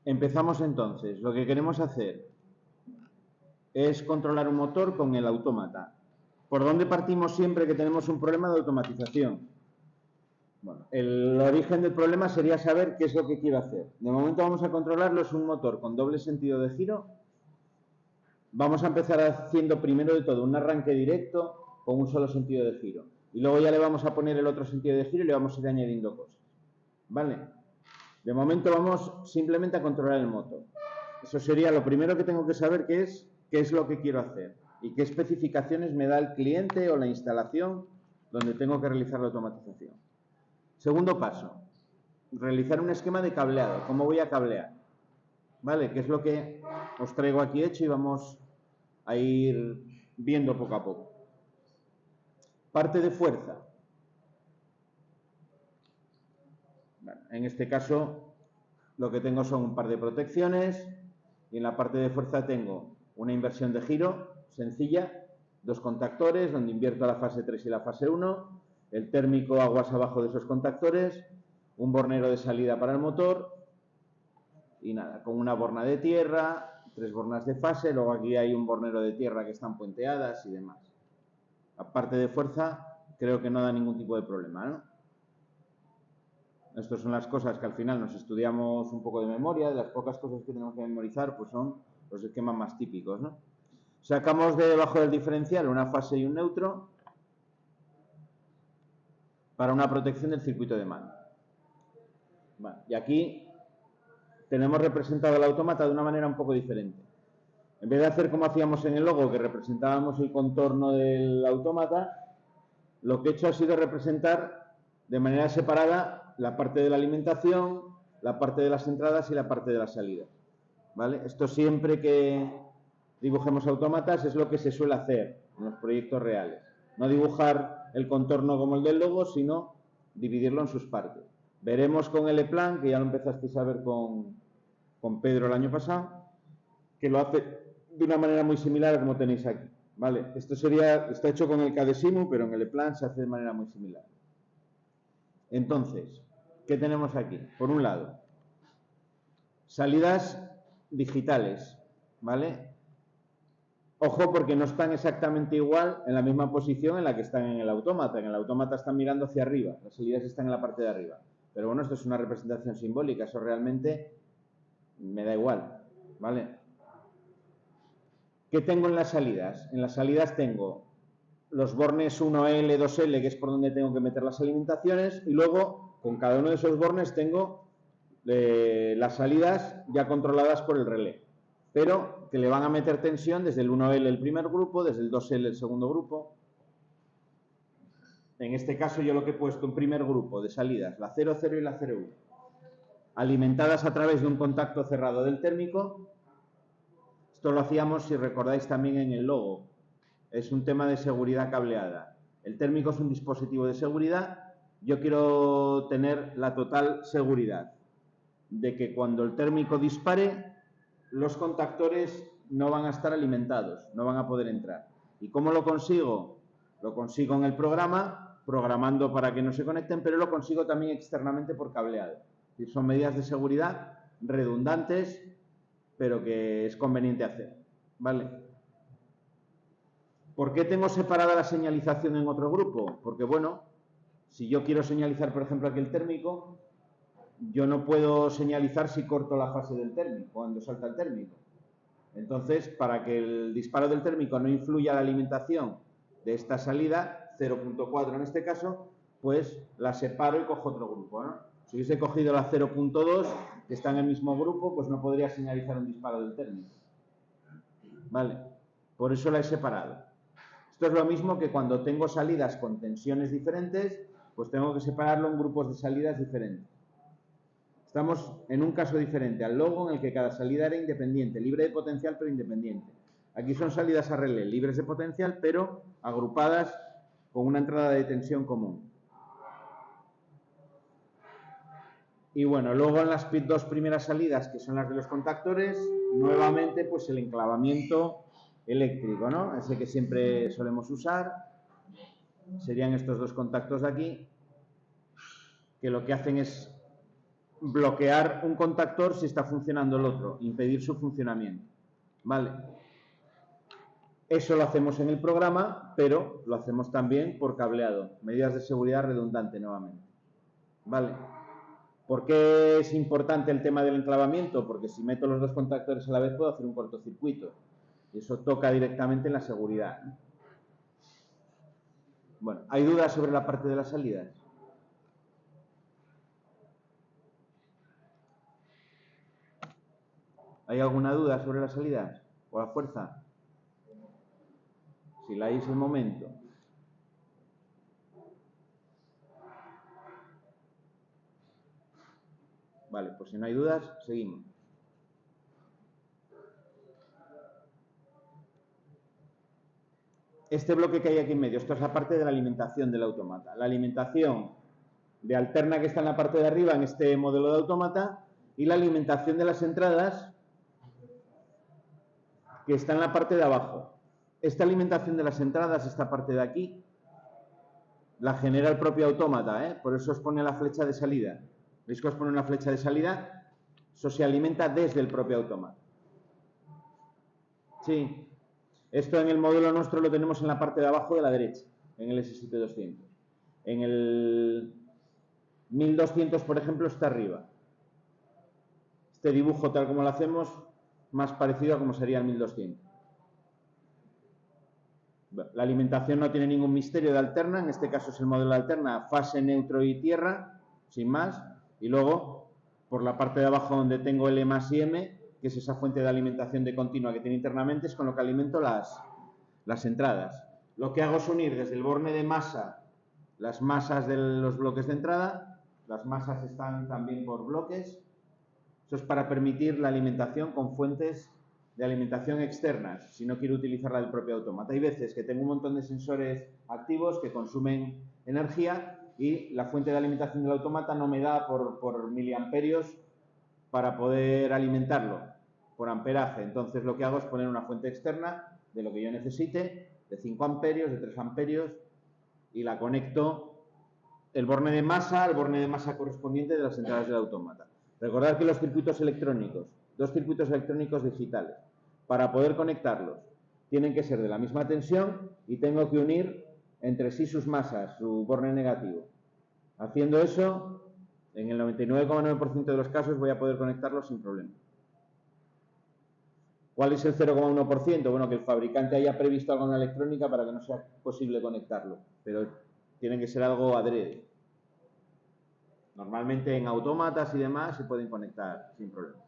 Empezamos entonces. Lo que queremos hacer es controlar un motor con el autómata. ¿Por dónde partimos siempre que tenemos un problema de automatización? Bueno, el origen del problema sería saber qué es lo que quiero hacer. De momento vamos a controlarlo, es un motor con doble sentido de giro. Vamos a empezar haciendo primero de todo un arranque directo con un solo sentido de giro. Y luego ya le vamos a poner el otro sentido de giro y le vamos a ir añadiendo cosas. ¿Vale? De momento vamos simplemente a controlar el motor. Eso sería lo primero que tengo que saber, qué es lo que quiero hacer y qué especificaciones me da el cliente o la instalación donde tengo que realizar la automatización. Segundo paso, realizar un esquema de cableado. ¿Cómo voy a cablear? ¿Vale? Que es lo que os traigo aquí hecho y vamos a ir viendo poco a poco. Parte de fuerza. Bueno, en este caso, lo que tengo son un par de protecciones y en la parte de fuerza tengo una inversión de giro sencilla, dos contactores donde invierto la fase 3 y la fase 1, el térmico aguas abajo de esos contactores, un bornero de salida para el motor y nada, con una borna de tierra, 3 bornas de fase, luego aquí hay un bornero de tierra que están puenteadas y demás. La parte de fuerza creo que no da ningún tipo de problema, ¿no? Estas son las cosas que al final nos estudiamos un poco de memoria, de las pocas cosas que tenemos que memorizar, pues son los esquemas más típicos, ¿no? Sacamos de debajo del diferencial una fase y un neutro para una protección del circuito de mando. Vale, y aquí tenemos representado el autómata de una manera un poco diferente. En vez de hacer como hacíamos en el logo, que representábamos el contorno del autómata, lo que he hecho ha sido representar de manera separada la parte de la alimentación, la parte de las entradas y la parte de la salida. ¿Vale? Esto siempre que dibujemos autómatas es lo que se suele hacer en los proyectos reales. No dibujar el contorno como el del logo, sino dividirlo en sus partes. Veremos con el E-Plan, que ya lo empezasteis a ver con Pedro el año pasado, que lo hace de una manera muy similar a como tenéis aquí. ¿Vale? Esto está hecho con el Cadesimu, pero en el E-Plan se hace de manera muy similar. Entonces, ¿qué tenemos aquí? Por un lado, salidas digitales, ¿vale? Ojo, porque no están exactamente igual en la misma posición en la que están en el autómata. En el autómata están mirando hacia arriba, las salidas están en la parte de arriba. Pero bueno, esto es una representación simbólica, eso realmente me da igual, ¿vale? ¿Qué tengo en las salidas? En las salidas tengo los bornes 1L, 2L, que es por donde tengo que meter las alimentaciones, y luego con cada uno de esos bornes tengo las salidas ya controladas por el relé, pero que le van a meter tensión desde el 1L el primer grupo, desde el 2L el segundo grupo. En este caso yo lo que he puesto en primer grupo de salidas, la 00 y la 01, alimentadas a través de un contacto cerrado del térmico. Esto lo hacíamos, si recordáis, también en el logo. Es un tema de seguridad cableada. El térmico es un dispositivo de seguridad. Yo quiero tener la total seguridad de que cuando el térmico dispare, los contactores no van a estar alimentados, no van a poder entrar. ¿Y cómo lo consigo? Lo consigo en el programa, programando para que no se conecten, pero lo consigo también externamente por cableado. Es decir, son medidas de seguridad redundantes, pero que es conveniente hacer, ¿vale? ¿Por qué tengo separada la señalización en otro grupo? Porque, bueno, si yo quiero señalizar, por ejemplo, aquí el térmico, yo no puedo señalizar si corto la fase del térmico, cuando salta el térmico. Entonces, para que el disparo del térmico no influya a la alimentación de esta salida, 0.4 en este caso, pues la separo y cojo otro grupo, ¿no? Si hubiese cogido la 0.2, que está en el mismo grupo, pues no podría señalizar un disparo del térmico. ¿Vale? Por eso la he separado. Esto es lo mismo que cuando tengo salidas con tensiones diferentes, pues tengo que separarlo en grupos de salidas diferentes. Estamos en un caso diferente al logo en el que cada salida era independiente, libre de potencial pero independiente. Aquí son salidas a relé, libres de potencial pero agrupadas con una entrada de tensión común. Y bueno, luego en las dos primeras salidas, que son las de los contactores, nuevamente pues el enclavamiento eléctrico, ¿no? Ese que siempre solemos usar. Serían estos dos contactos de aquí, que lo que hacen es bloquear un contactor si está funcionando el otro, impedir su funcionamiento. ¿Vale? Eso lo hacemos en el programa, pero lo hacemos también por cableado. Medidas de seguridad redundante nuevamente. ¿Vale? ¿Por qué es importante el tema del enclavamiento? Porque si meto los dos contactores a la vez puedo hacer un cortocircuito. Y eso toca directamente en la seguridad. Bueno, ¿hay dudas sobre la parte de las salidas? ¿Hay alguna duda sobre las salidas? ¿O la fuerza? Si la hay es el momento. Vale, pues si no hay dudas, seguimos. Este bloque que hay aquí en medio, esto es la parte de la alimentación del autómata. La alimentación de alterna que está en la parte de arriba en este modelo de autómata y la alimentación de las entradas que está en la parte de abajo. Esta alimentación de las entradas, esta parte de aquí, la genera el propio autómata, ¿eh? Por eso os pone la flecha de salida. ¿Veis que os pone una flecha de salida? Eso se alimenta desde el propio autómata. Sí. Esto en el módulo nuestro lo tenemos en la parte de abajo de la derecha, en el S7200. En el 1200, por ejemplo, está arriba. Este dibujo, tal como lo hacemos, más parecido a como sería el 1200. La alimentación no tiene ningún misterio de alterna, en este caso es el modelo de alterna, fase, neutro y tierra, sin más. Y luego, por la parte de abajo donde tengo L más y M, que es esa fuente de alimentación de continua que tiene internamente, es con lo que alimento las entradas. Lo que hago es unir desde el borne de masa las masas de los bloques de entrada. Las masas están también por bloques. Eso es para permitir la alimentación con fuentes de alimentación externas, si no quiero utilizar la del propio autómata. Hay veces que tengo un montón de sensores activos que consumen energía y la fuente de alimentación del autómata no me da por miliamperios para poder alimentarlo, por amperaje. Entonces lo que hago es poner una fuente externa de lo que yo necesite, de 5 amperios, de 3 amperios, y la conecto el borne de masa al borne de masa correspondiente de las entradas del autómata. Recordad que los circuitos electrónicos, dos circuitos electrónicos digitales, para poder conectarlos, tienen que ser de la misma tensión y tengo que unir entre sí sus masas, su borne negativo. Haciendo eso, en el 99,9% de los casos voy a poder conectarlos sin problema. ¿Cuál es el 0,1%? Bueno, que el fabricante haya previsto algo en la electrónica para que no sea posible conectarlo, pero tiene que ser algo adrede. Normalmente en autómatas y demás se pueden conectar sin problema.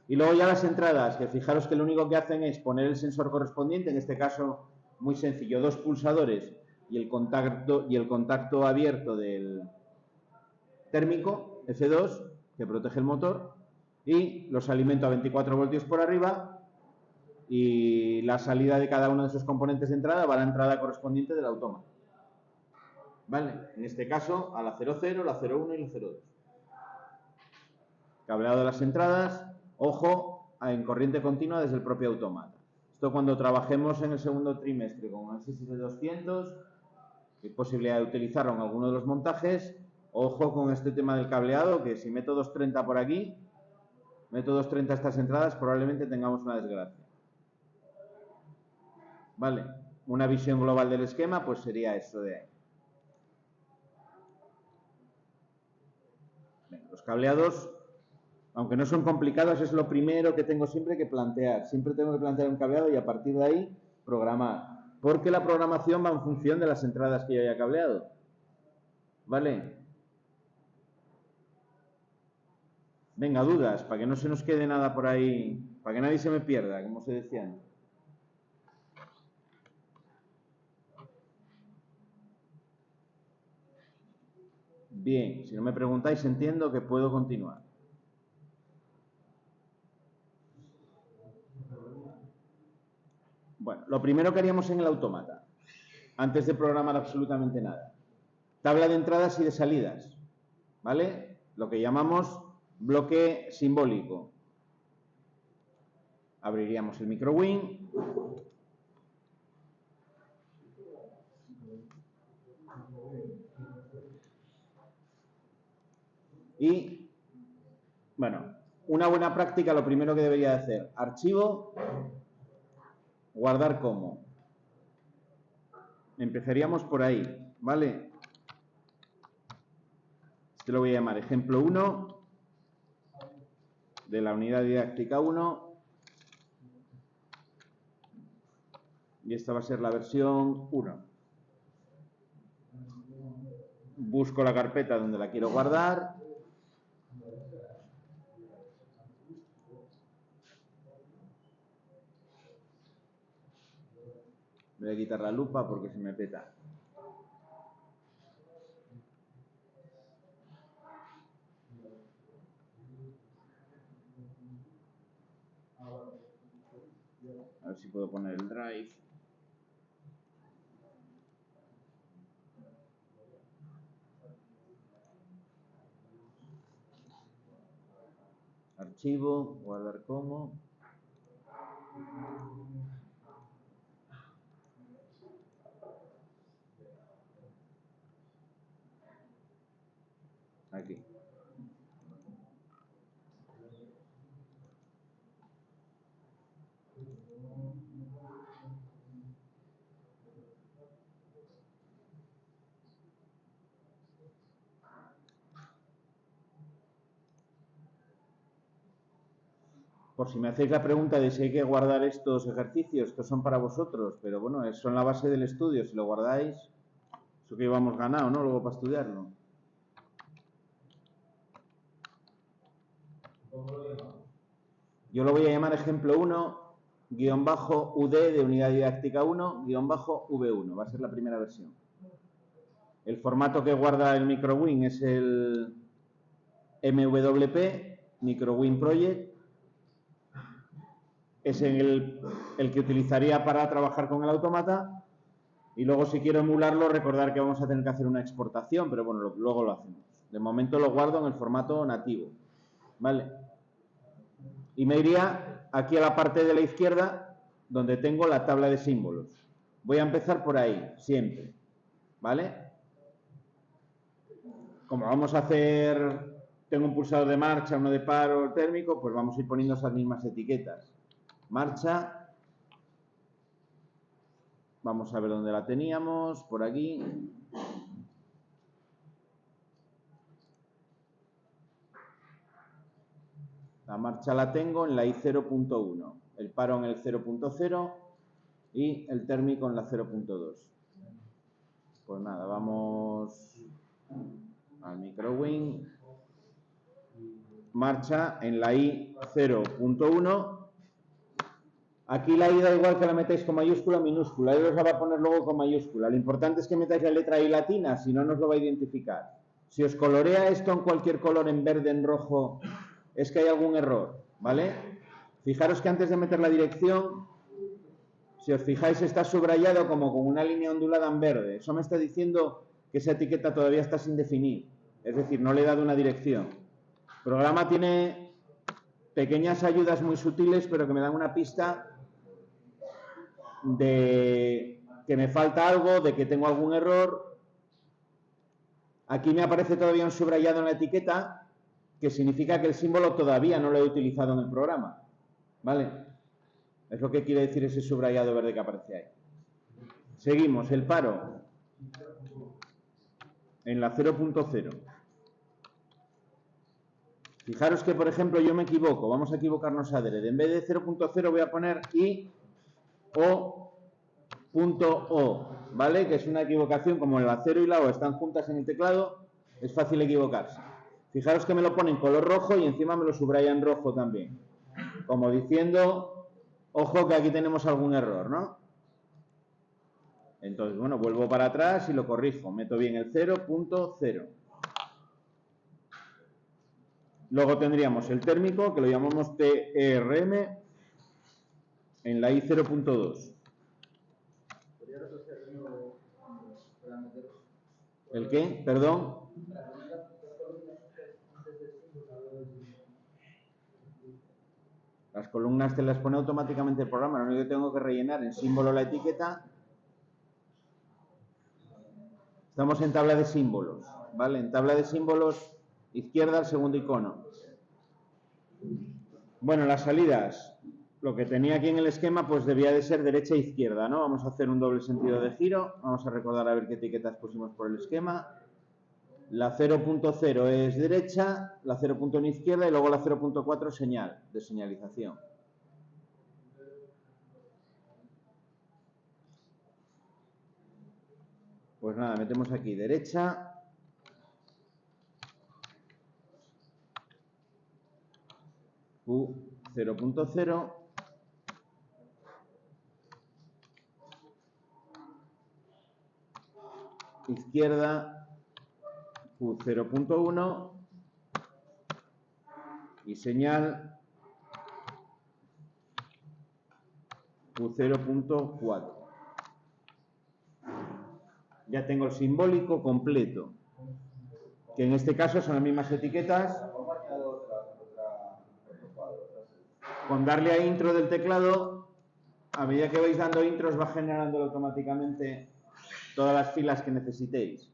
Y luego ya las entradas, que fijaros que lo único que hacen es poner el sensor correspondiente, en este caso muy sencillo, dos pulsadores y el contacto abierto del térmico F2 que protege el motor, y los alimento a 24 voltios por arriba, y la salida de cada uno de esos componentes de entrada va a la entrada correspondiente del autómata. ¿Vale? En este caso a la 00, la 01 y la 02. Cableado de las entradas, ojo, en corriente continua desde el propio autómata. Esto cuando trabajemos en el segundo trimestre con el S200, hay posibilidad de utilizarlo en alguno de los montajes. Ojo con este tema del cableado, que si meto 230 por aquí, meto 230 a estas entradas, probablemente tengamos una desgracia. Vale, una visión global del esquema, pues sería eso de ahí. Venga, los cableados, aunque no son complicados, es lo primero que tengo siempre que plantear. Siempre tengo que plantear un cableado y a partir de ahí programar. Porque la programación va en función de las entradas que yo haya cableado. ¿Vale? Venga, dudas, para que no se nos quede nada por ahí, para que nadie se me pierda, como se decía antes. Bien, si no me preguntáis, entiendo que puedo continuar. Bueno, lo primero que haríamos en el autómata, antes de programar absolutamente nada, tabla de entradas y de salidas, ¿vale? Lo que llamamos bloque simbólico. Abriríamos el microwin. Y Bueno, una buena práctica, lo primero que debería hacer, archivo, guardar como. Empezaríamos por ahí, ¿vale? Este lo voy a llamar ejemplo 1 de la unidad didáctica 1 y esta va a ser la versión 1. Busco la carpeta donde la quiero guardar. Voy a quitar la lupa porque se me peta. A ver si puedo poner el drive. Archivo, guardar como. Aquí. Por si me hacéis la pregunta de si hay que guardar estos ejercicios, estos son para vosotros, pero bueno, son la base del estudio. Si lo guardáis, eso que llevamos ganado, ¿no? Luego para estudiarlo. Yo lo voy a llamar ejemplo 1, _UD de unidad didáctica 1, _V1. Va a ser la primera versión. El formato que guarda el MicroWin es el MWP, MicroWin Project. Es el que utilizaría para trabajar con el autómata. Y luego, si quiero emularlo, recordar que vamos a tener que hacer una exportación, pero bueno, luego lo hacemos. De momento lo guardo en el formato nativo. ¿Vale? Y me iría aquí a la parte de la izquierda, donde tengo la tabla de símbolos. Voy a empezar por ahí, siempre. ¿Vale? Como vamos a hacer, tengo un pulsador de marcha, uno de paro térmico, pues vamos a ir poniendo esas mismas etiquetas. Marcha. Vamos a ver dónde la teníamos, por aquí. La marcha la tengo en la I0.1, el paro en el 0.0 y el térmico en la 0.2. Pues nada, vamos al MicroWin. Marcha en la I0.1. Aquí la I da igual que la metáis con mayúscula o minúscula. Él os la va a poner luego con mayúscula. Lo importante es que metáis la letra I latina, si no, no os lo va a identificar. Si os colorea esto en cualquier color, en verde, en rojo, es que hay algún error, ¿vale? Fijaros que antes de meter la dirección, si os fijáis, está subrayado como con una línea ondulada en verde. Eso me está diciendo que esa etiqueta todavía está sin definir. Es decir, no le he dado una dirección. El programa tiene pequeñas ayudas muy sutiles, pero que me dan una pista de que me falta algo, de que tengo algún error. Aquí me aparece todavía un subrayado en la etiqueta, que significa que el símbolo todavía no lo he utilizado en el programa. ¿Vale? Es lo que quiere decir ese subrayado verde que aparece ahí. Seguimos, el paro. En la 0.0. Fijaros que, por ejemplo, yo me equivoco. Vamos a equivocarnos adrede. En vez de 0.0 voy a poner I.O., ¿vale? Que es una equivocación, como la 0 y la O están juntas en el teclado, es fácil equivocarse. Fijaros que me lo pone en color rojo y encima me lo subraya en rojo también. Como diciendo, ojo que aquí tenemos algún error, ¿no? Entonces, bueno, vuelvo para atrás y lo corrijo. Meto bien el 0.0. Luego tendríamos el térmico, que lo llamamos TERM, en la I0.2. ¿El qué? Perdón. Las columnas te las pone automáticamente el programa. Lo único que tengo que rellenar en símbolo la etiqueta. Estamos en tabla de símbolos, ¿vale? En tabla de símbolos, izquierda, el segundo icono. Bueno, las salidas, lo que tenía aquí en el esquema, pues debía de ser derecha e izquierda, ¿no? Vamos a hacer un doble sentido de giro. Vamos a recordar a ver qué etiquetas pusimos por el esquema. La 0.0 es derecha, la 0.1 izquierda y luego la 0.4 señal, de señalización. Pues nada, metemos aquí derecha, Q 0.0, izquierda, Q 0.1 y señal Q 0.4. Ya tengo el simbólico completo, que en este caso son las mismas etiquetas. Con darle a intro del teclado, a medida que vais dando intros, va generando automáticamente todas las filas que necesitéis.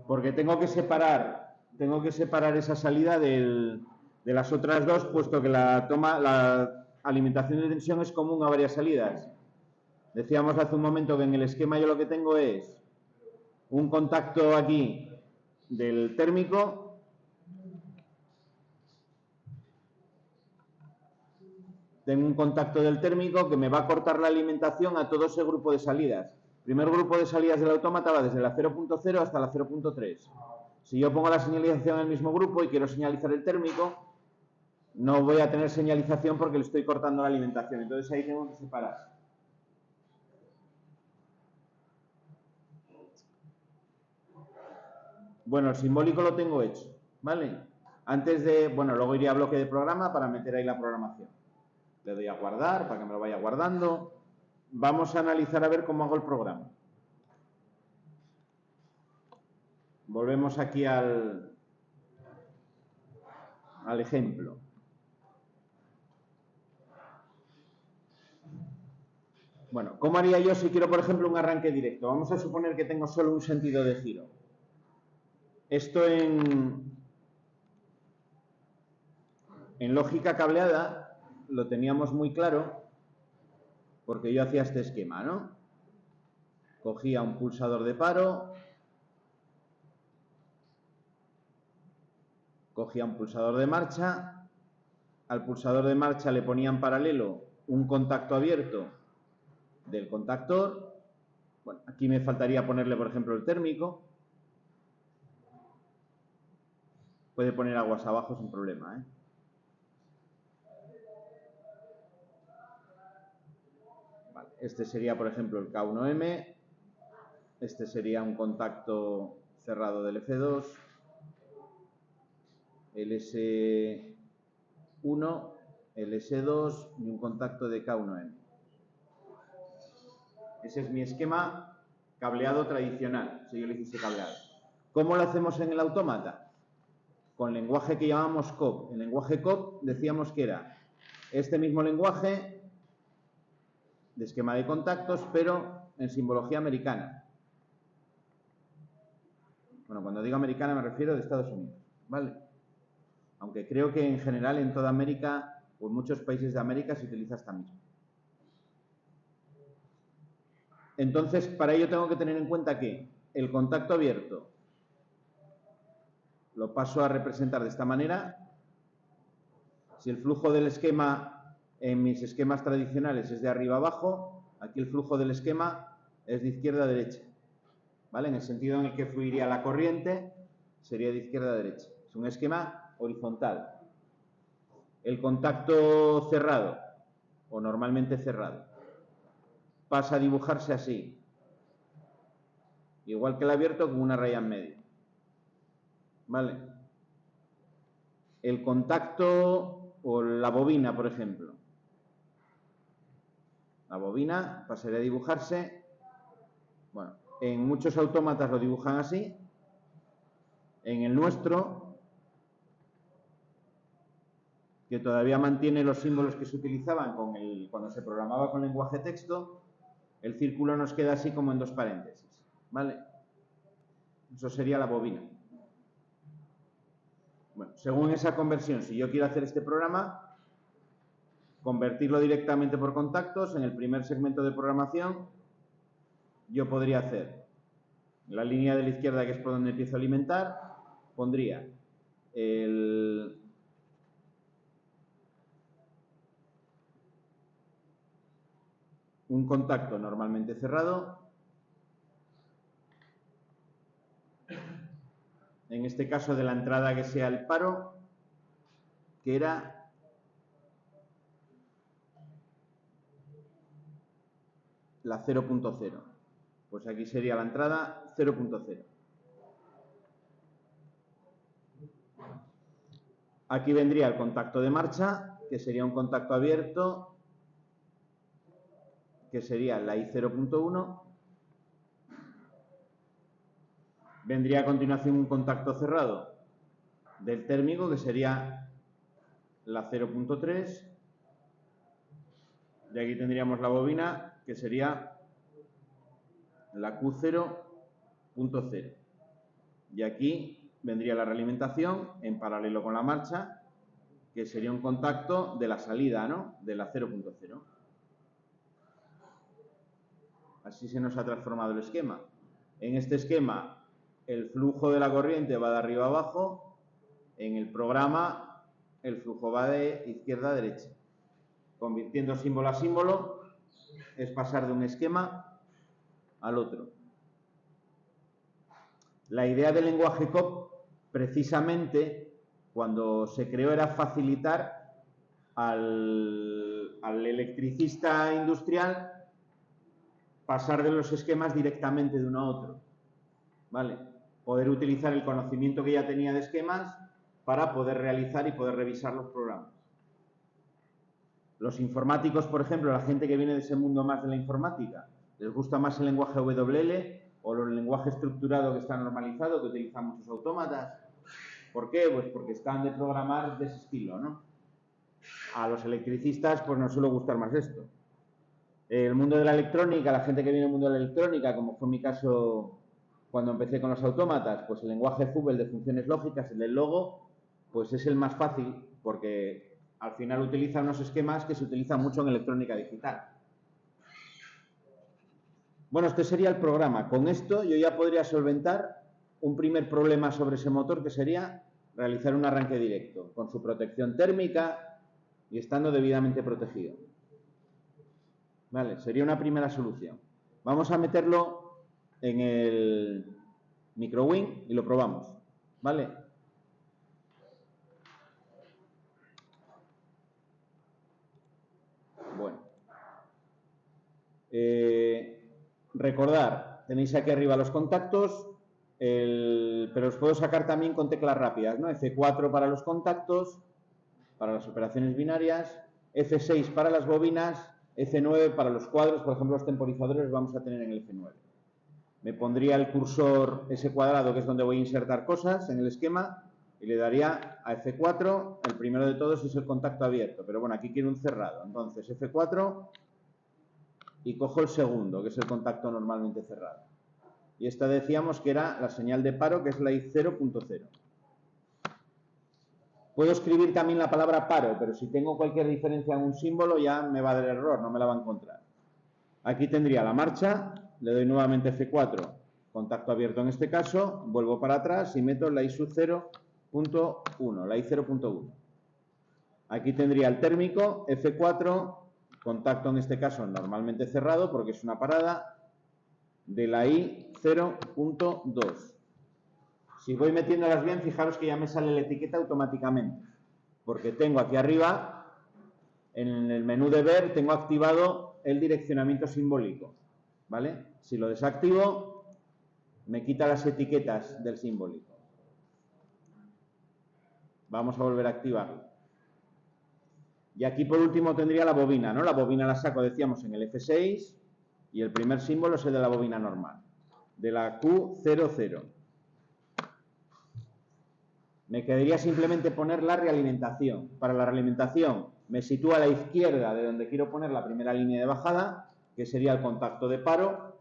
Porque tengo que separar esa salida de las otras dos, puesto que la alimentación de tensión es común a varias salidas. Decíamos hace un momento que en el esquema yo lo que tengo es un contacto aquí del térmico, tengo un contacto del térmico que me va a cortar la alimentación a todo ese grupo de salidas. El primer grupo de salidas del autómata va desde la 0.0 hasta la 0.3. Si yo pongo la señalización en el mismo grupo y quiero señalizar el térmico, no voy a tener señalización porque le estoy cortando la alimentación. Entonces ahí tengo que separar. Bueno, el simbólico lo tengo hecho, ¿vale? Antes de, bueno, luego iría a bloque de programa para meter ahí la programación. Le doy a guardar para que me lo vaya guardando. Vamos a analizar a ver cómo hago el programa. Volvemos aquí al ejemplo. Bueno, ¿cómo haría yo si quiero, por ejemplo, un arranque directo? Vamos a suponer que tengo solo un sentido de giro. Esto en lógica cableada lo teníamos muy claro porque yo hacía este esquema, ¿no? Cogía un pulsador de paro, cogía un pulsador de marcha, al pulsador de marcha le ponía en paralelo un contacto abierto del contactor. Bueno, aquí me faltaría ponerle, por ejemplo, el térmico. Puede poner aguas abajo sin problema, ¿eh? Vale, este sería, por ejemplo, el K1M. Este sería un contacto cerrado del F2. El S1, el S2 y un contacto de K1M. Ese es mi esquema cableado tradicional, si yo le hiciese cableado. ¿Cómo lo hacemos en el autómata? Con lenguaje que llamamos COP. El lenguaje COP decíamos que era este mismo lenguaje de esquema de contactos, pero en simbología americana. Bueno, cuando digo americana me refiero de Estados Unidos, ¿vale? Aunque creo que en general en toda América o en muchos países de América se utiliza esta misma. Entonces, para ello tengo que tener en cuenta que el contacto abierto lo paso a representar de esta manera. Si el flujo del esquema en mis esquemas tradicionales es de arriba a abajo, aquí el flujo del esquema es de izquierda a derecha, ¿vale? En el sentido en el que fluiría la corriente sería de izquierda a derecha. Es un esquema horizontal. El contacto cerrado, o normalmente cerrado, pasa a dibujarse así, igual que el abierto, con una raya en medio, ¿vale? El contacto o la bobina, por ejemplo. La bobina pasaría a dibujarse, bueno, en muchos autómatas lo dibujan así, en el nuestro, que todavía mantiene los símbolos que se utilizaban cuando se programaba con lenguaje texto, El círculo nos queda así como en dos paréntesis, ¿vale? Eso sería la bobina. Bueno, según esa conversión, si yo quiero hacer este programa, convertirlo directamente por contactos, en el primer segmento de programación, yo podría hacer la línea de la izquierda, que es por donde empiezo a alimentar, pondría un contacto normalmente cerrado, en este caso de la entrada que sea el paro, que era la 0.0. Pues aquí sería la entrada 0.0. Aquí vendría el contacto de marcha, que sería un contacto abierto, que sería la I0.1. Vendría a continuación un contacto cerrado del térmico, que sería la 0.3. Y aquí tendríamos la bobina, que sería la Q0.0. Y aquí vendría la realimentación en paralelo con la marcha, que sería un contacto de la salida, ¿no? De la 0.0. Así se nos ha transformado el esquema. En este esquema, el flujo de la corriente va de arriba a abajo. En el programa, el flujo va de izquierda a derecha. Convirtiendo símbolo a símbolo es pasar de un esquema al otro. La idea del lenguaje COP, precisamente, cuando se creó, era facilitar al electricista industrial pasar de los esquemas directamente de uno a otro, ¿vale? Poder utilizar el conocimiento que ya tenía de esquemas para poder realizar y poder revisar los programas. Los informáticos, por ejemplo, la gente que viene de ese mundo más de la informática, les gusta más el lenguaje WL o el lenguaje estructurado que está normalizado, que utilizan muchos autómatas. ¿Por qué? Pues porque están de programar de ese estilo, ¿no? A los electricistas, pues nos suele gustar más esto. El mundo de la electrónica, la gente que viene del mundo de la electrónica, como fue mi caso cuando empecé con los autómatas, pues el lenguaje FUBEL de funciones lógicas, el del logo, pues es el más fácil porque al final utiliza unos esquemas que se utilizan mucho en electrónica digital. Bueno, este sería el programa. Con esto yo ya podría solventar un primer problema sobre ese motor, que sería realizar un arranque directo, con su protección térmica y estando debidamente protegido. Vale, sería una primera solución. Vamos a meterlo en el MicroWin y lo probamos, ¿vale? Bueno. Recordar, tenéis aquí arriba los contactos, pero os puedo sacar también con teclas rápidas, ¿no? F4 para los contactos, para las operaciones binarias, F6 para las bobinas, F9 para los cuadros, por ejemplo, los temporizadores los vamos a tener en el F9. Me pondría el cursor ese cuadrado, que es donde voy a insertar cosas en el esquema, y le daría a F4, el primero de todos es el contacto abierto, pero bueno, aquí quiero un cerrado, entonces F4 y cojo el segundo, que es el contacto normalmente cerrado. Y esta decíamos que era la señal de paro, que es la I0.0. Puedo escribir también la palabra paro, pero si tengo cualquier diferencia en un símbolo ya me va a dar error, no me la va a encontrar. Aquí tendría la marcha, le doy nuevamente F4, contacto abierto en este caso, vuelvo para atrás y meto la I0.1, la I0.1. Aquí tendría el térmico, F4, contacto en este caso normalmente cerrado porque es una parada, de la I0.2. Si voy metiéndolas bien, fijaros que ya me sale la etiqueta automáticamente, porque tengo aquí arriba, en el menú de ver, tengo activado el direccionamiento simbólico, ¿vale? Si lo desactivo, me quita las etiquetas del simbólico. Vamos a volver a activarlo. Y aquí por último tendría la bobina, ¿no? La bobina la saco, decíamos, en el F6 y el primer símbolo es el de la bobina normal, de la Q00. Me quedaría simplemente poner la realimentación. Para la realimentación me sitúo a la izquierda de donde quiero poner la primera línea de bajada que sería el contacto de paro,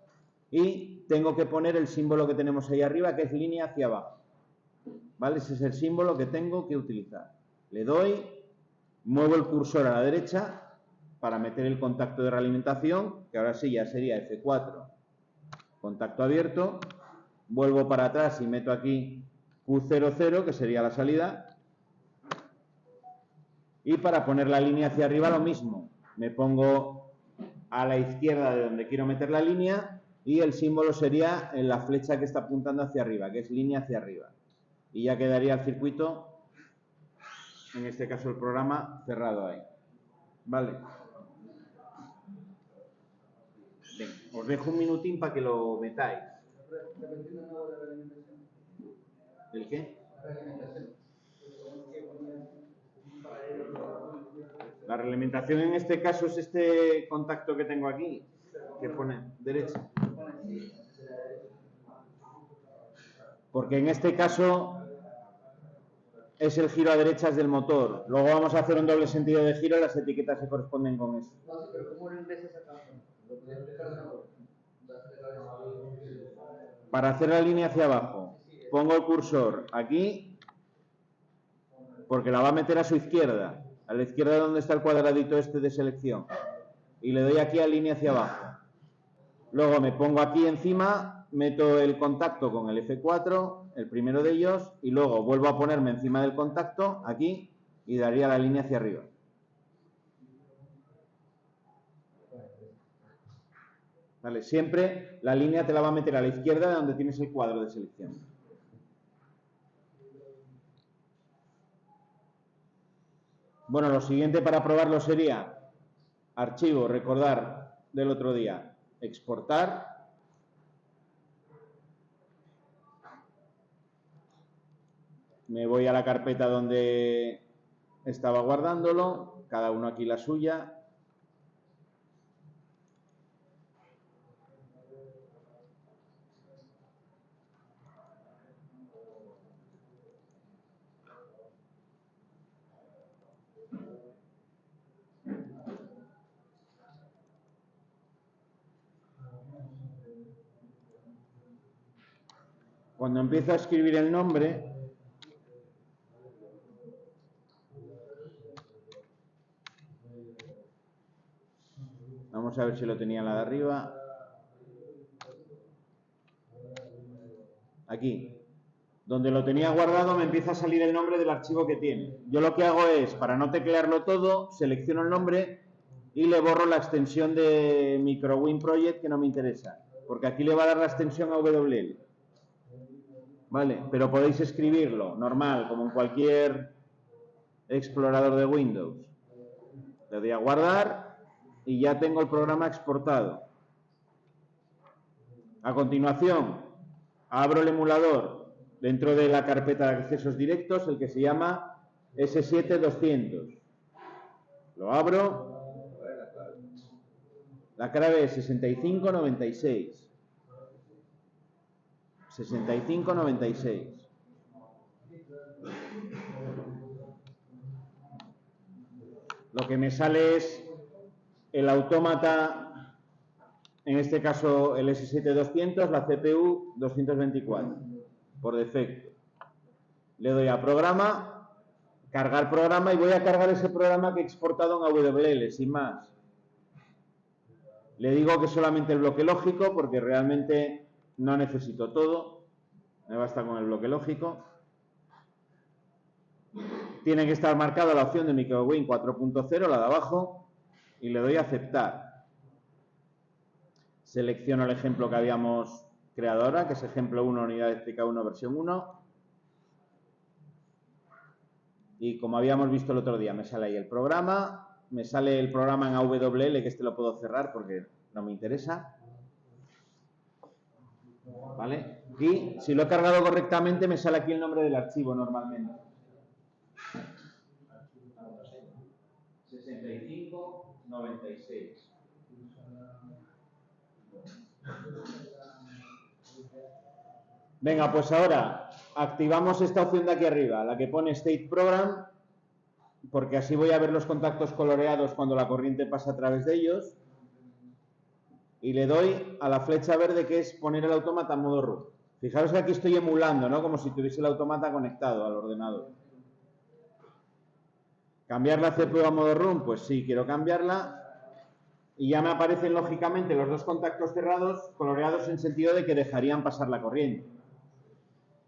y tengo que poner el símbolo que tenemos ahí arriba, que es línea hacia abajo. ¿Vale? Ese es el símbolo que tengo que utilizar. Le doy, muevo el cursor a la derecha para meter el contacto de realimentación, que ahora sí ya sería F4, contacto abierto. Vuelvo para atrás y meto aquí Q00, que sería la salida. Y para poner la línea hacia arriba lo mismo. Me pongo a la izquierda de donde quiero meter la línea y el símbolo sería en la flecha que está apuntando hacia arriba, que es línea hacia arriba. Y ya quedaría el circuito, en este caso el programa, cerrado ahí. Vale. Bien, os dejo un minutín para que lo metáis. ¿El qué? La realimentación en este caso es este contacto que tengo aquí, que pone derecha. Porque en este caso es el giro a derechas del motor. Luego vamos a hacer un doble sentido de giro y las etiquetas se corresponden con eso. Para hacer la línea hacia abajo, pongo el cursor aquí, porque la va a meter a su izquierda. A la izquierda donde está el cuadradito este de selección. Y le doy aquí a línea hacia abajo. Luego me pongo aquí encima, meto el contacto con el F4, el primero de ellos, y luego vuelvo a ponerme encima del contacto, aquí, y daría la línea hacia arriba. Vale, siempre la línea te la va a meter a la izquierda de donde tienes el cuadro de selección. Bueno, lo siguiente para probarlo sería archivo, recordar del otro día, exportar. Me voy a la carpeta donde estaba guardándolo, cada uno aquí la suya. Cuando empiezo a escribir el nombre, vamos a ver si lo tenía en la de arriba. Aquí. Donde lo tenía guardado me empieza a salir el nombre del archivo que tiene. Yo lo que hago es, para no teclearlo todo, selecciono el nombre y le borro la extensión de MicroWinProject que no me interesa. Porque aquí le va a dar la extensión a WL. Vale, pero podéis escribirlo normal, como en cualquier explorador de Windows. Le doy a guardar y ya tengo el programa exportado. A continuación, abro el emulador dentro de la carpeta de accesos directos, el que se llama S7-200. Lo abro. La clave es 6596. 6596. Lo que me sale es el autómata, en este caso el S7-200, la CPU 224, por defecto. Le doy a programa, cargar programa, y voy a cargar ese programa que he exportado en AWL, sin más. Le digo que solamente el bloque lógico, porque realmente no necesito todo, me basta con el bloque lógico. Tiene que estar marcada la opción de MicroWin 4.0, la de abajo, y le doy a aceptar. Selecciono el ejemplo que habíamos creado ahora, que es ejemplo 1, unidad TK1, versión 1. Y como habíamos visto el otro día, me sale ahí el programa, me sale el programa en AWL, que este lo puedo cerrar porque no me interesa. ¿Vale? Y si lo he cargado correctamente, me sale aquí el nombre del archivo normalmente. 6596. Venga, pues ahora activamos esta opción de aquí arriba, la que pone State Program, porque así voy a ver los contactos coloreados cuando la corriente pasa a través de ellos. y le doy a la flecha verde, que es poner el autómata en modo root. Fijaros que aquí estoy emulando, ¿no? Como si tuviese el autómata conectado al ordenador. ¿Cambiar la CPU a modo root? Pues sí, quiero cambiarla. Y ya me aparecen, lógicamente, los dos contactos cerrados, coloreados en sentido de que dejarían pasar la corriente.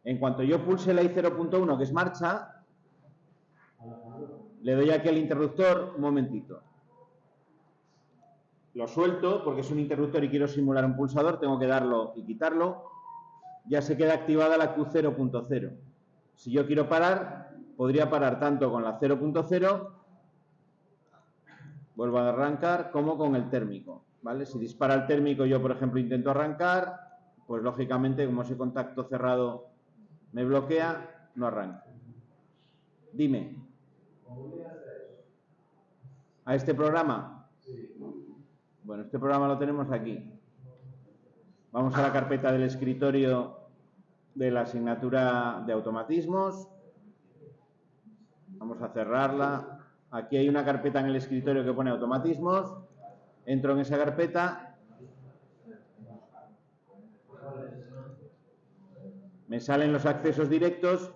En cuanto yo pulse la I0.1, que es marcha, le doy aquí al interruptor, un momentito. Lo suelto, porque es un interruptor y quiero simular un pulsador, tengo que darlo y quitarlo. Ya se queda activada la Q0.0. Si yo quiero parar, podría parar tanto con la 0.0, vuelvo a arrancar, como con el térmico, ¿vale? Si dispara el térmico, yo, por ejemplo, intento arrancar, pues lógicamente, como ese contacto cerrado me bloquea, no arranca. Dime. ¿A este programa? Sí. Bueno, este programa lo tenemos aquí. Vamos a la carpeta del escritorio de la asignatura de automatismos. Vamos a cerrarla. Aquí hay una carpeta en el escritorio que pone automatismos. Entro en esa carpeta. Me salen los accesos directos.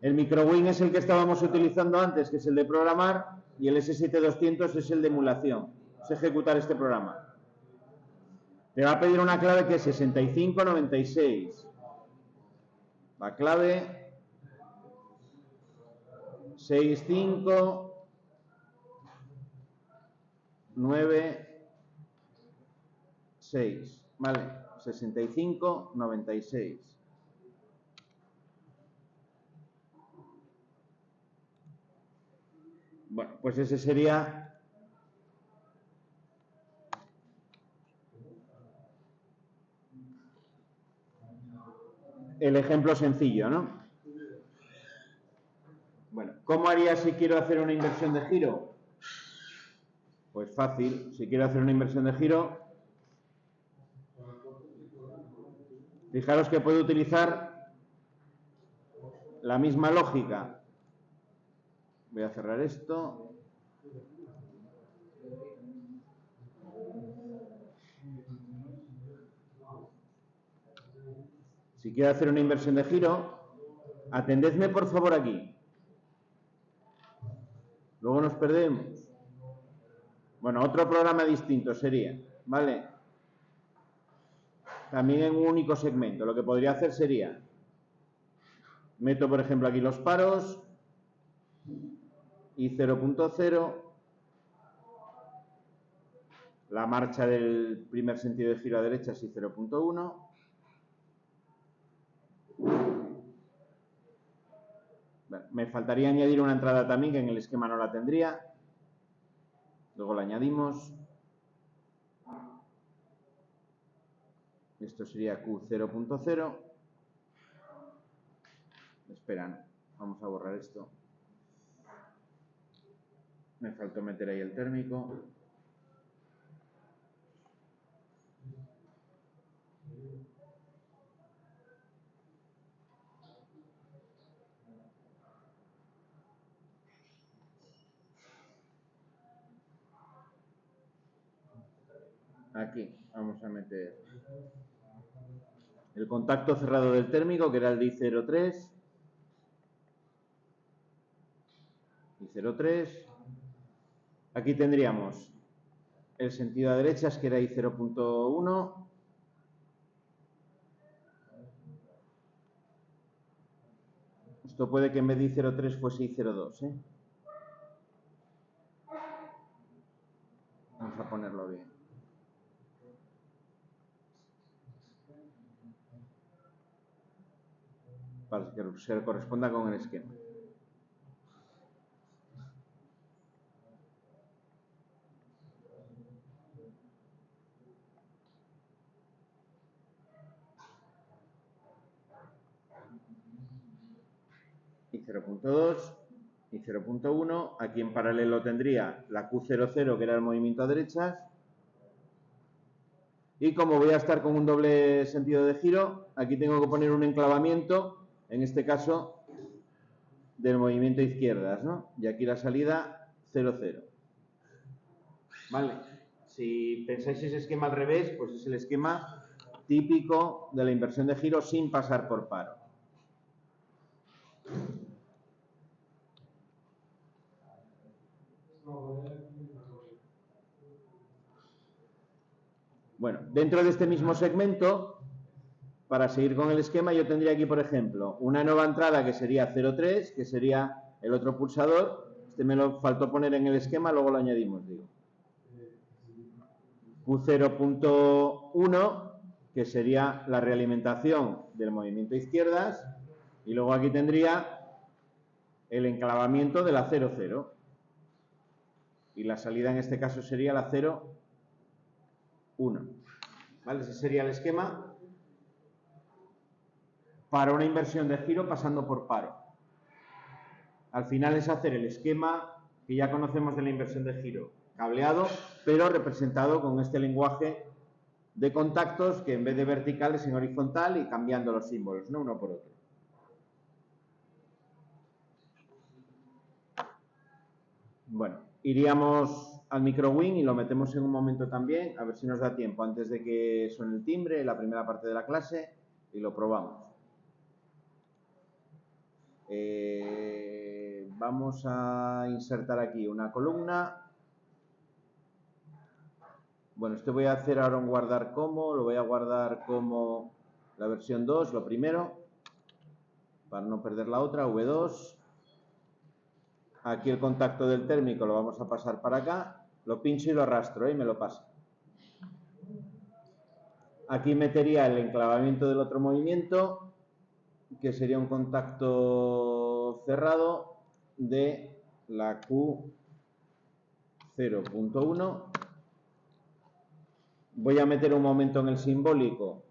El microwin es el que estábamos utilizando antes, que es el de programar, y el S7200 es el de emulación. Es ejecutar este programa. Te va a pedir una clave que es 6596. La clave 6596. ¿Vale? 6596. Bueno, pues ese sería el ejemplo sencillo, ¿no? Bueno, ¿cómo haría si quiero hacer una inversión de giro? Pues fácil, si quiero hacer una inversión de giro, fijaros que puedo utilizar la misma lógica. Voy a cerrar esto. Si quiero hacer una inversión de giro, atendedme por favor aquí. Luego nos perdemos. Bueno, otro programa distinto sería, ¿vale? También en un único segmento. Lo que podría hacer sería, meto por ejemplo aquí los paros, y 0.0, la marcha del primer sentido de giro a derecha es y 0.1. Bueno, me faltaría añadir una entrada también, que en el esquema no la tendría. Luego la añadimos. Esto sería Q0.0. Esperan, vamos a borrar esto. Me faltó meter ahí el térmico. Aquí vamos a meter el contacto cerrado del térmico, que era el de I03. I03. Aquí tendríamos el sentido a derechas, que era I0.1. Esto puede que en vez de I03 fuese I02, ¿eh? Vamos a ponerlo bien. Para que se corresponda con el esquema. Y 0.2 y 0.1. Aquí en paralelo tendría la Q00, que era el movimiento a derechas. Y como voy a estar con un doble sentido de giro, aquí tengo que poner un enclavamiento, en este caso, del movimiento a izquierdas, ¿no? Y aquí la salida 0,0. ¿Vale? Si pensáis ese esquema al revés, pues es el esquema típico de la inversión de giro sin pasar por paro. Bueno, dentro de este mismo segmento, para seguir con el esquema, yo tendría aquí, por ejemplo, una nueva entrada que sería 0,3, que sería el otro pulsador. Este me lo faltó poner en el esquema, luego lo añadimos, digo. Q0.1, que sería la realimentación del movimiento izquierdas, y luego aquí tendría el enclavamiento de la 0,0. Y la salida en este caso sería la 0,1. ¿Vale? Ese sería el esquema para una inversión de giro pasando por paro. Al final es hacer el esquema que ya conocemos de la inversión de giro, cableado, pero representado con este lenguaje de contactos que en vez de vertical es en horizontal y cambiando los símbolos, ¿no? Uno por otro. Bueno, iríamos al microwin y lo metemos en un momento también, a ver si nos da tiempo antes de que suene el timbre, la primera parte de la clase, y lo probamos. Vamos a insertar aquí una columna. Bueno, esto voy a hacer ahora un guardar como, lo voy a guardar como la versión 2, lo primero, para no perder la otra, V2. Aquí el contacto del térmico lo vamos a pasar para acá, lo pincho y lo arrastro y me lo pasa. Aquí metería el enclavamiento del otro movimiento, que sería un contacto cerrado de la Q0.1. Voy a meter un momento en el simbólico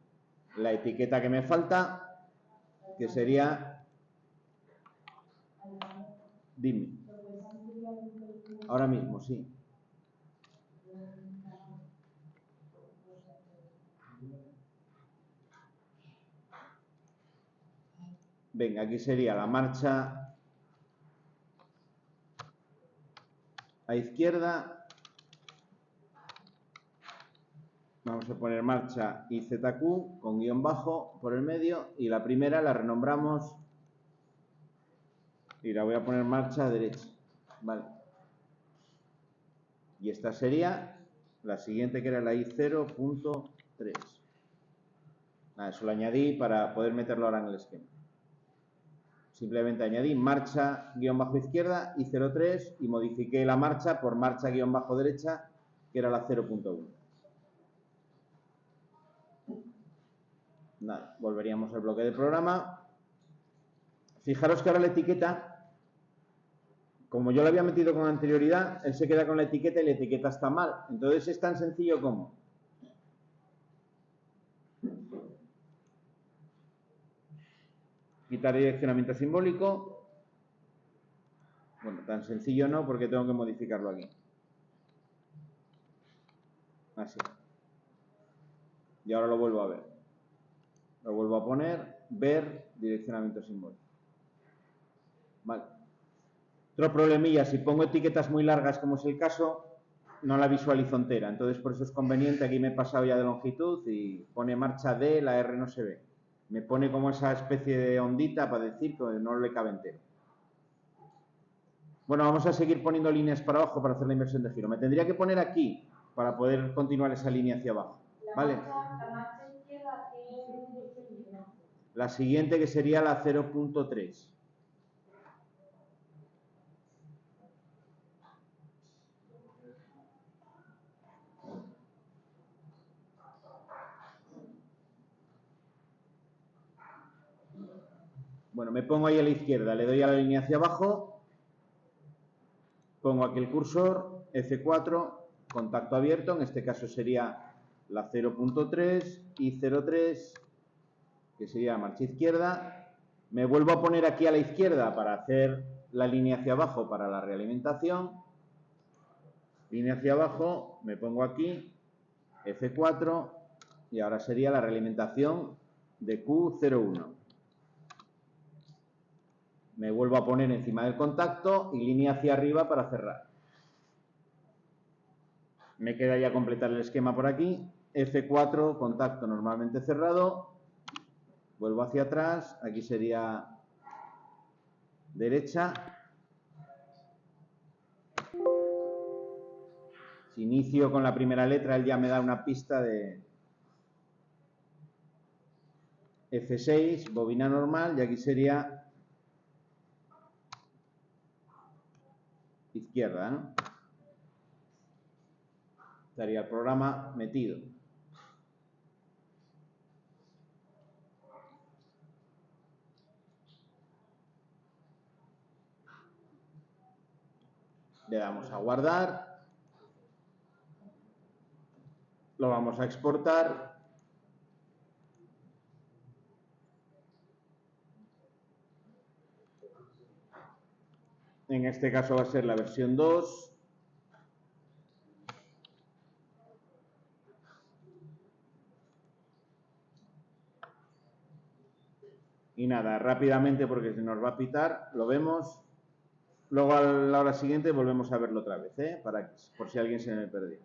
la etiqueta que me falta, que sería... Dime. Ahora mismo, sí. Venga, aquí sería la marcha a izquierda. Vamos a poner marcha IZQ con guión bajo por el medio y la primera la renombramos y la voy a poner marcha derecha. Vale. Y esta sería la siguiente, que era la I0.3. Eso lo añadí para poder meterlo ahora en el esquema. Simplemente añadí marcha guión bajo izquierda I03 y modifiqué la marcha por marcha guión bajo derecha, que era la 0.1. Nada, volveríamos al bloque de programa. Fijaros que ahora la etiqueta, como yo la había metido con anterioridad, él se queda con la etiqueta y la etiqueta está mal. Entonces es tan sencillo como... quitar direccionamiento simbólico. Bueno, tan sencillo no, porque tengo que modificarlo aquí. Así. Y ahora lo vuelvo a ver. Lo vuelvo a poner, ver, direccionamiento simbólico. Vale. Otro problemilla, si pongo etiquetas muy largas, como es el caso, no la visualizo entera. Entonces, por eso es conveniente, aquí me he pasado ya de longitud y pone marcha D, la R no se ve. Me pone como esa especie de ondita para decir que no le cabe entero. Bueno, vamos a seguir poniendo líneas para abajo para hacer la inversión de giro. Me tendría que poner aquí para poder continuar esa línea hacia abajo. ¿Vale? La marcha izquierda, ¿qué dirección tiene? La siguiente, que sería la 0.3. Bueno, me pongo ahí a la izquierda, le doy a la línea hacia abajo, pongo aquí el cursor, F4, contacto abierto, en este caso sería la 0.3 y 0.3, que sería marcha izquierda. Me vuelvo a poner aquí a la izquierda para hacer la línea hacia abajo para la realimentación. Línea hacia abajo, me pongo aquí, F4, y ahora sería la realimentación de Q01. Me vuelvo a poner encima del contacto y línea hacia arriba para cerrar. Me queda ya completar el esquema por aquí. F4, contacto normalmente cerrado. Vuelvo hacia atrás. Aquí sería derecha. Si inicio con la primera letra, él ya me da una pista de F6, bobina normal, y aquí sería izquierda, ¿no? Estaría el programa metido. Le damos a guardar. Lo vamos a exportar. En este caso va a ser la versión 2. Y nada, rápidamente porque se nos va a pitar, lo vemos. Luego a la hora siguiente volvemos a verlo otra vez, por si alguien se me perdió.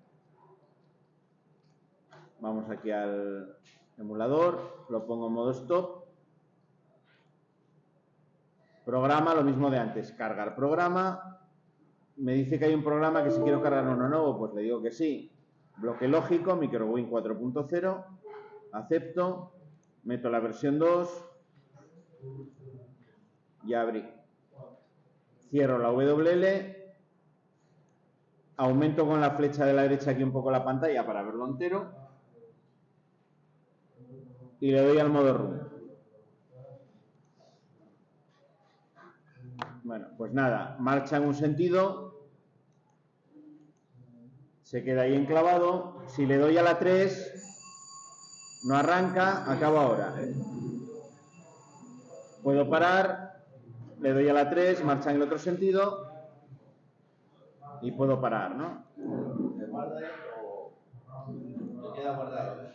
Vamos aquí al emulador, lo pongo en modo stop. Programa, lo mismo de antes, cargar programa. Me dice que hay un programa que si quiero cargar uno nuevo, pues le digo que sí. Bloque lógico, MicroWin 4.0. Acepto, meto la versión 2. Ya abrí. Cierro la WL. Aumento con la flecha de la derecha aquí un poco la pantalla para verlo entero. Y le doy al modo room. Bueno, pues nada, marcha en un sentido. Se queda ahí enclavado. Si le doy a la 3, no arranca, acaba ahora. Puedo parar, le doy a la 3, marcha en el otro sentido y puedo parar, ¿no? ¿Se guarda o te queda guardado?